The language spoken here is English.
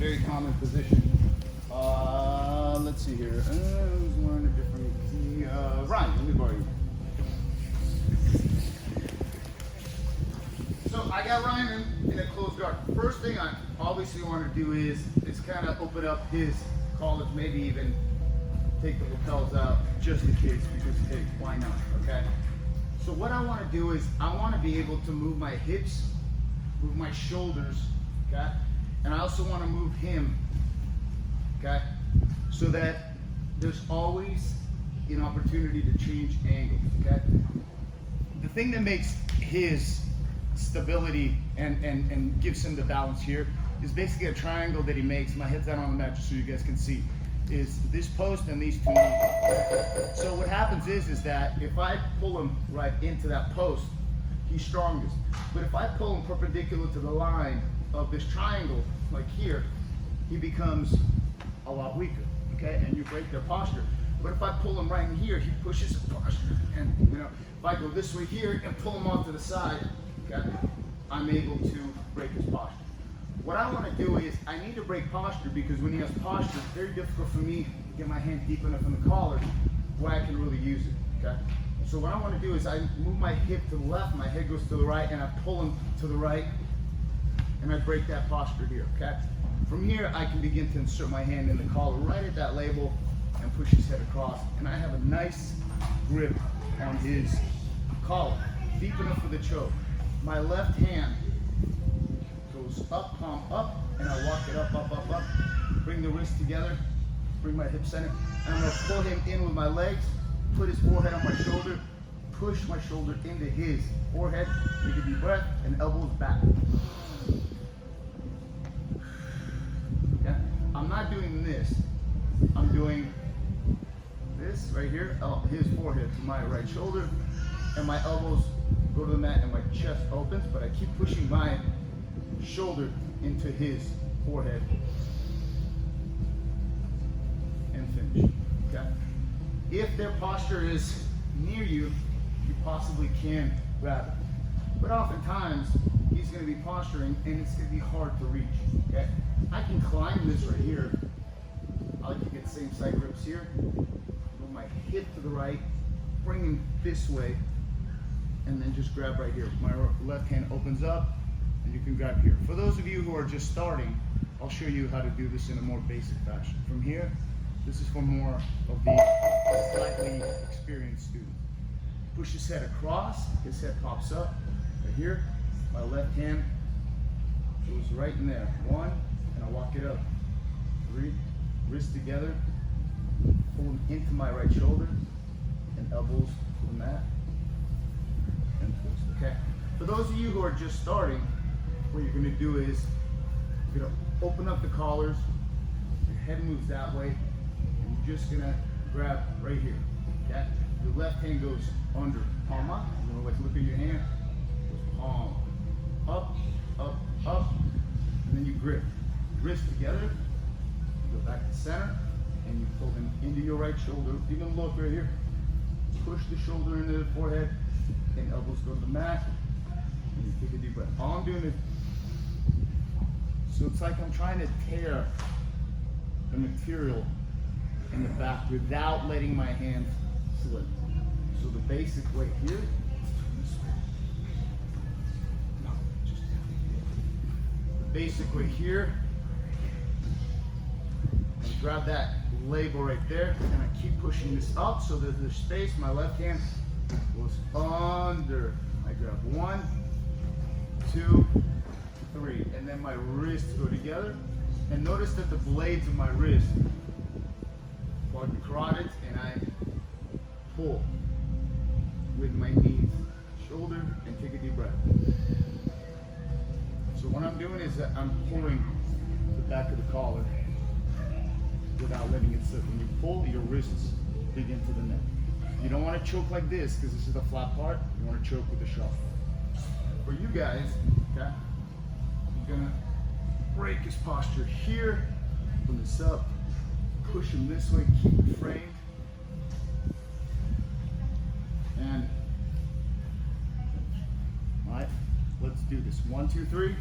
very common position. Let's see here. Who's wearing a different? Ryan, let me borrow you. So I got Ryan in a closed guard. First thing I obviously want to do is kind of open up his collars, maybe even take the lapels out just in case, because hey, why not? Okay. So what I want to do is I want to be able to move my hips, move my shoulders, okay, and I also want to move him, okay, so that there's always an opportunity to change angles, okay. The thing that makes his stability and gives him the balance here is basically a triangle that he makes. My head's down on the mat just so you guys can see. Is this post and these two knees. So what happens is that if I pull him right into that post, he's strongest. But if I pull him perpendicular to the line of this triangle, like here, he becomes a lot weaker, okay? And you break their posture. But if I pull him right in here, he pushes his posture. And if I go this way here and pull him off to the side, okay, I'm able to break his posture. What I want to do is I need to break posture, because when he has posture, it's very difficult for me to get my hand deep enough in the collar where I can really use it, okay? So what I want to do is I move my hip to the left, my head goes to the right, and I pull him to the right, and I break that posture here, okay? From here, I can begin to insert my hand in the collar right at that label and push his head across, and I have a nice grip on his collar, deep enough for the choke. My left hand goes up, palm up, and I walk it up, up, up, up. Bring the wrists together, bring my hip center, and I'm gonna pull him in with my legs, put his forehead on my shoulder, push my shoulder into his forehead, take a deep breath, and elbows back. Yeah. I'm not doing this, I'm doing this right here, his forehead to my right shoulder, and my elbows go to the mat and my chest opens, but I keep pushing my shoulder into his forehead and finish, okay? If their posture is near you, you possibly can grab it. But oftentimes, he's gonna be posturing and it's gonna be hard to reach, okay? I can climb this right here. I like to get the same side grips here. Move my hip to the right, bring him this way, and then just grab right here. My left hand opens up, and you can grab here. For those of you who are just starting, I'll show you how to do this in a more basic fashion. From here, this is for more of the slightly experienced student. Push his head across, his head pops up. Right here, my left hand goes right in there. 1, and I walk it up. 3, wrists together, pull him into my right shoulder, and elbows to the mat, and twist, okay? For those of you who are just starting, what you're gonna do is you're gonna open up the collars, your head moves that way, and you're just gonna grab right here, okay? Your left hand goes under, palm up. You're gonna look at your hand, goes palm, up, up, up, and then you grip. Wrists together, you go back to center, and you pull them into your right shoulder. You're gonna look right here, push the shoulder into the forehead, and elbows go to the mat, and you take a deep breath. All I'm doing is, so it's like I'm trying to tear the material in the back without letting my hand slip. So the basic way here, the basic way here, and grab that label right there, and I keep pushing this up so that there's space. My left hand goes under. I grab 1, 2, 3, and then my wrists go together. And notice that the blades of my wrist plug the carotids, and I pull with my knees, shoulder, and take a deep breath. So what I'm doing is that I'm pulling the back of the collar without letting it slip. When you pull, your wrists dig into the neck. You don't want to choke like this, because this is the flat part. You want to choke with the sharp part. For you guys, okay, you're gonna break his posture here, open this up, push him this way, keep it framed, and all right, let's do this. 1, 2, 3.